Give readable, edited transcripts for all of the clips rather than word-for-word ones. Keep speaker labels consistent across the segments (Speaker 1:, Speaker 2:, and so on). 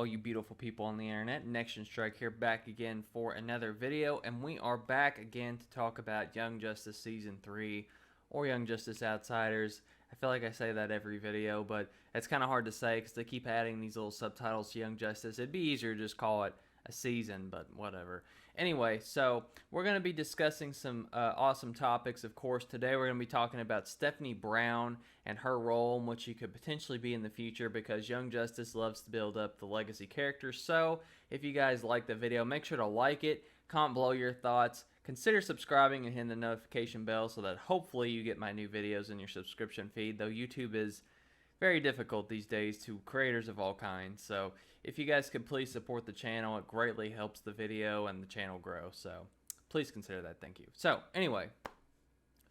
Speaker 1: all you beautiful people on the internet. Next Strike here, back again for another video, and we are back again to talk about Young Justice Season 3, or Young Justice Outsiders. I feel like I say that every video, but it's kind of hard to say because they keep adding these little subtitles to Young Justice. It'd be easier to just call it a season, but whatever. Anyway, so we're going to be discussing some awesome topics. Of course, today we're going to be talking about Stephanie Brown and her role and what she could potentially be in the future, because Young Justice loves to build up the legacy characters. So if you guys like the video, make sure to like it, comment below your thoughts, consider subscribing and hitting the notification bell so that hopefully you get my new videos in your subscription feed, though YouTube is very difficult these days to creators of all kinds. So if you guys could please support the channel, it greatly helps the video and the channel grow. So please consider that. Thank you. So anyway,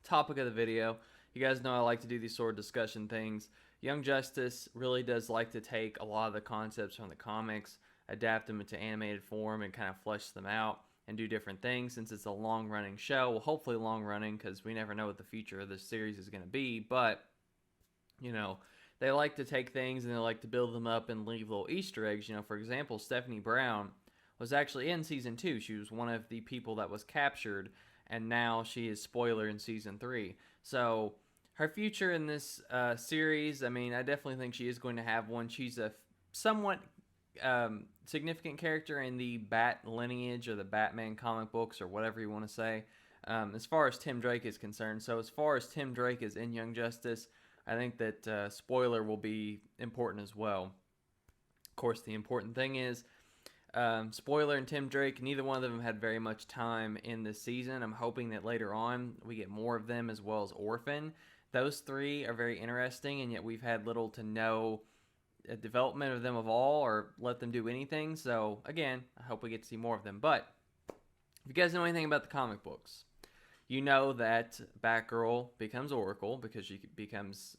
Speaker 1: topic of the video. You guys know I like to do these sort of discussion things. Young Justice really does like to take a lot of the concepts from the comics, adapt them into animated form, and kind of flesh them out and do different things. Since it's a long-running show, well, hopefully long-running, because we never know what the future of this series is going to be, but, you know, they like to take things and they like to build them up and leave little Easter eggs. You know, for example, Stephanie Brown was actually in Season 2. She was one of the people that was captured, and now she is spoiler in Season 3. So her future in this series, I mean, I definitely think she is going to have one. She's a somewhat significant character in the Bat lineage, or the Batman comic books, or whatever you want to say, as far as Tim Drake is concerned. So as far as Tim Drake is in Young Justice, I think that spoiler will be important as well. Of course, the important thing is spoiler and Tim Drake, neither one of them had very much time in this season. I'm hoping that later on we get more of them, as well as Orphan. Those three are very interesting, and yet we've had little to no development of them of all, or let them do anything. So again, I hope we get to see more of them. But if you guys know anything about the comic books, you know that Batgirl becomes Oracle because she becomes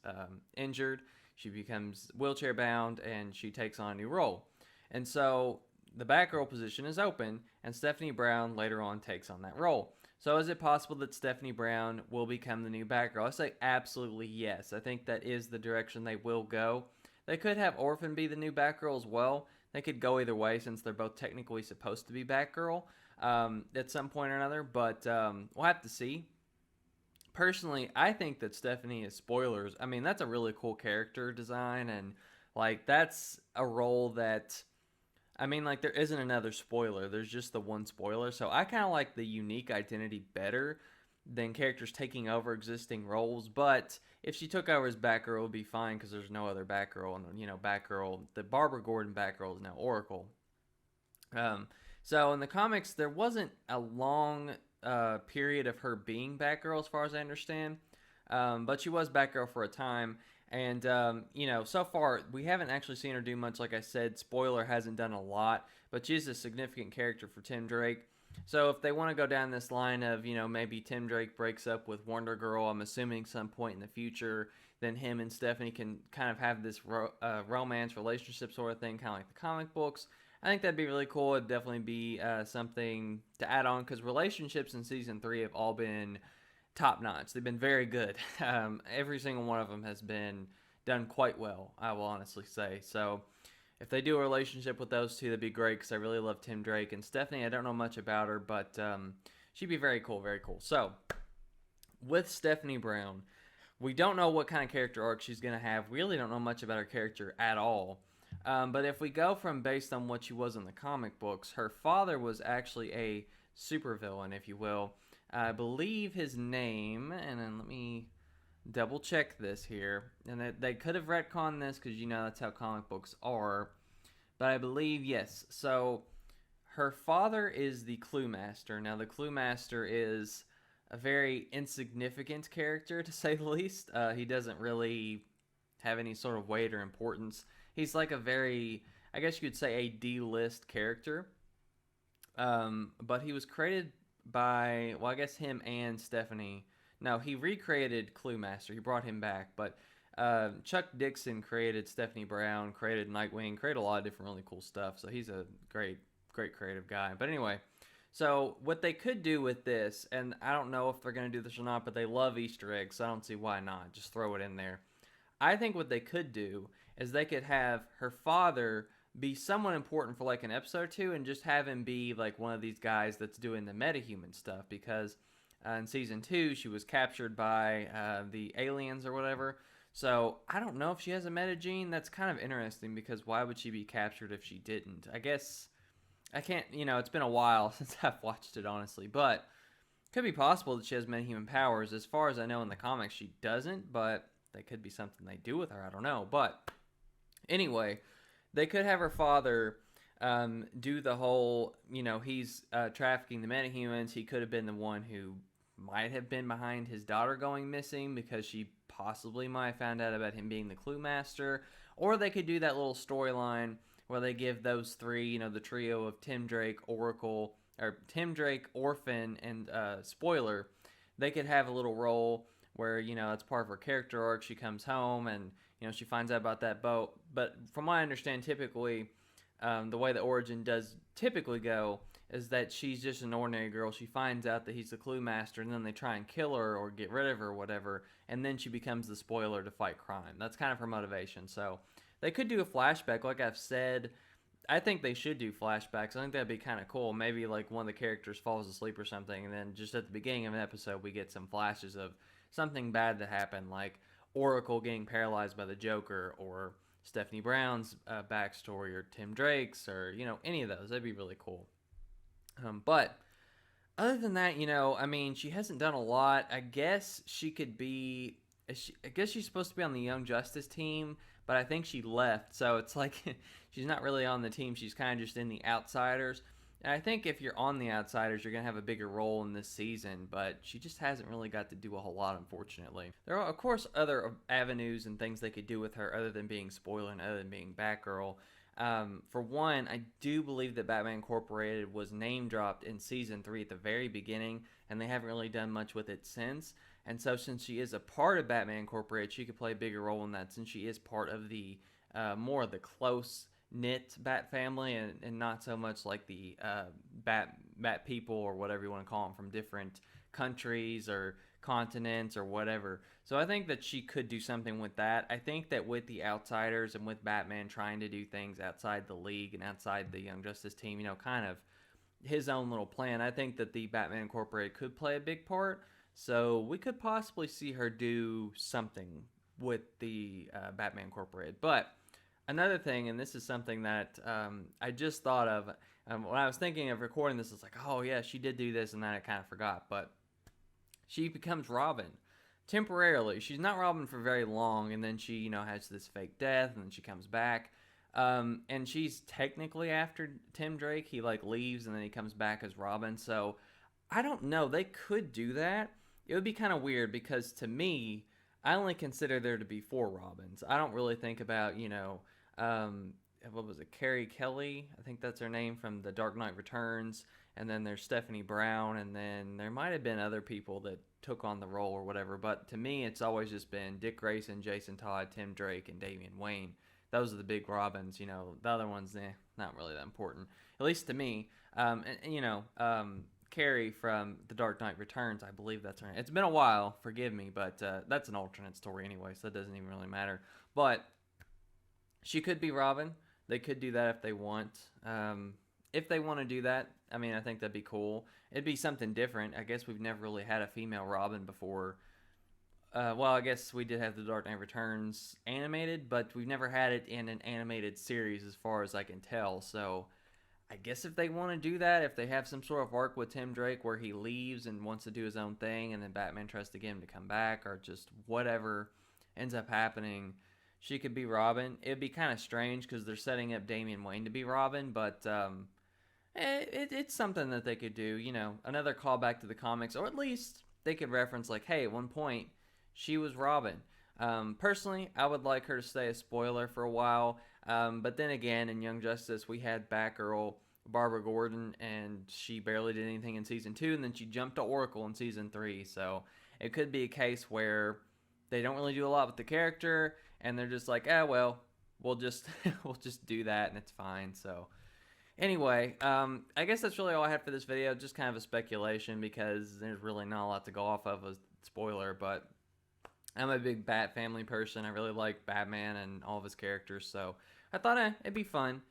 Speaker 1: injured, she becomes wheelchair bound, and she takes on a new role. And so the Batgirl position is open, and Stephanie Brown later on takes on that role. So is it possible that Stephanie Brown will become the new Batgirl? I say absolutely yes. I think that is the direction they will go. They could have Orphan be the new Batgirl as well. They could go either way, since they're both technically supposed to be Batgirl at some point or another, but we'll have to see. Personally, I think that Stephanie is spoilers. I mean, that's a really cool character design, and like that's a role that, I mean, like there isn't another spoiler. There's just the one spoiler. So I kind of like the unique identity better than characters taking over existing roles. But if she took over as Batgirl, it would be fine, because there's no other Batgirl, and you know, Batgirl, the Barbara Gordon Batgirl is now Oracle. So in the comics, there wasn't a long period of her being Batgirl, as far as I understand. But she was Batgirl for a time. And, you know, so far, we haven't actually seen her do much. Like I said, spoiler, hasn't done a lot. But she's a significant character for Tim Drake. So if they want to go down this line of, you know, maybe Tim Drake breaks up with Wonder Girl, I'm assuming some point in the future, then him and Stephanie can kind of have this romance relationship sort of thing, kind of like the comic books. I think that'd be really cool. It'd definitely be something to add on, because relationships in Season 3 have all been top-notch. They've been very good. Every single one of them has been done quite well, I will honestly say. So if they do a relationship with those two, that'd be great, because I really love Tim Drake. And Stephanie, I don't know much about her, but she'd be very cool, very cool. So with Stephanie Brown, we don't know what kind of character arc she's going to have. We really don't know much about her character at all. But if we go from based on what she was in the comic books, her father was actually a supervillain, if you will. I believe his name, and then let me double check this here. And they could have retconned this, because you know that's how comic books are. But I believe, yes. So her father is the Cluemaster. Now the Cluemaster is a very insignificant character, to say the least. He doesn't really have any sort of weight or importance. He's like a very, I guess you could say, a D-list character. But he was created by, well, I guess him and Stephanie. No, he recreated Cluemaster. He brought him back. But Chuck Dixon created Stephanie Brown, created Nightwing, created a lot of different really cool stuff. So he's a great creative guy. But anyway, so what they could do with this, and I don't know if they're going to do this or not, but they love Easter eggs, so I don't see why not. Just throw it in there. I think what they could do is they could have her father be somewhat important for like an episode or two, and just have him be like one of these guys that's doing the metahuman stuff, because in season 2 she was captured by the aliens or whatever. So I don't know if she has a meta gene. That's kind of interesting, because why would she be captured if she didn't? I guess I can't, it's been a while since I've watched it, honestly, but could be possible that she has metahuman powers. As far as I know in the comics, she doesn't, but that could be something they do with her. I don't know. But anyway, they could have her father do the whole, he's trafficking the metahumans. He could have been the one who might have been behind his daughter going missing, because she possibly might have found out about him being the Cluemaster. Or they could do that little storyline where they give those three, the trio of Tim Drake, Oracle, or Tim Drake, Orphan, and Spoiler. They could have a little role where, it's part of her character arc. She comes home and, she finds out about that boat. But from what I understand, typically, the way the origin does typically go is that she's just an ordinary girl. She finds out that he's the Cluemaster, and then they try and kill her or get rid of her or whatever, and then she becomes the Spoiler to fight crime. That's kind of her motivation. So they could do a flashback, like I've said. I think they should do flashbacks. I think that'd be kind of cool. Maybe like one of the characters falls asleep or something, and then just at the beginning of an episode, we get some flashes of something bad that happened, like Oracle getting paralyzed by the Joker, or Stephanie Brown's backstory, or Tim Drake's, or any of those. That'd be really cool. But other than that, she hasn't done a lot. I guess she could be. I guess she's supposed to be on the Young Justice team, but I think she left. So it's like she's not really on the team. She's kind of just in the Outsiders. And I think if you're on the Outsiders, you're going to have a bigger role in this season, but she just hasn't really got to do a whole lot, unfortunately. There are, of course, other avenues and things they could do with her other than being Spoiler and other than being Batgirl. For one, I do believe that Batman Incorporated was name dropped in season 3 at the very beginning, and they haven't really done much with it since. And so, since she is a part of Batman Incorporated, she could play a bigger role in that, since she is part of the more of the close knit Bat family, and not so much like the Bat people, or whatever you want to call them, from different countries or continents or whatever. So I think that she could do something with that. I think that with the Outsiders and with Batman trying to do things outside the league and outside the Young Justice team, kind of his own little plan, I think that the Batman Incorporated could play a big part. So we could possibly see her do something with the Batman Incorporated. But another thing, and this is something that I just thought of when I was thinking of recording this, it's like, oh yeah, she did do this, and then I kind of forgot. But she becomes Robin temporarily. She's not Robin for very long, and then she, has this fake death, and then she comes back. And she's technically after Tim Drake. He leaves, and then he comes back as Robin. So I don't know. They could do that. It would be kind of weird, because to me, I only consider there to be 4 Robins. I don't really think about, what was it, Carrie Kelly? I think that's her name, from The Dark Knight Returns. And then there's Stephanie Brown, and then there might have been other people that took on the role or whatever. But to me, it's always just been Dick Grayson, Jason Todd, Tim Drake, and Damian Wayne. Those are the big Robins. The other ones, not really that important, at least to me. Carrie from The Dark Knight Returns, I believe that's her name. It's been a while, forgive me, but that's an alternate story anyway, so that doesn't even really matter. But she could be Robin. They could do that if they want. If they want to do that, I think that'd be cool. It'd be something different. I guess we've never really had a female Robin before. I guess we did have The Dark Knight Returns animated, but we've never had it in an animated series as far as I can tell. So I guess if they want to do that, if they have some sort of arc with Tim Drake where he leaves and wants to do his own thing, and then Batman tries to get him to come back, or just whatever ends up happening, she could be Robin. It'd be kind of strange because they're setting up Damian Wayne to be Robin, but it's something that they could do. Another callback to the comics, or at least they could reference hey, at one point she was Robin. Personally, I would like her to stay a Spoiler for a while. But then again, in Young Justice, we had Batgirl, Barbara Gordon, and she barely did anything in season 2, and then she jumped to Oracle in season 3. So it could be a case where they don't really do a lot with the character, and they're just like, we'll just we'll just do that, and it's fine. So anyway, I guess that's really all I have for this video. Just kind of a speculation, because there's really not a lot to go off of a Spoiler, but I'm a big Bat family person. I really like Batman and all of his characters, so I thought it'd be fun.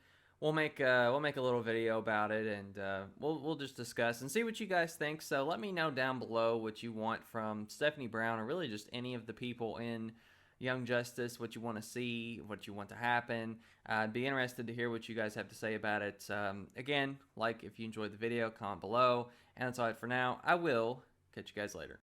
Speaker 1: we'll make a little video about it, and we'll just discuss and see what you guys think. So let me know down below what you want from Stephanie Brown, or really just any of the people in Young Justice, what you want to see, what you want to happen. I'd be interested to hear what you guys have to say about it. Again, like if you enjoyed the video, comment below. And that's all right for now. I will catch you guys later.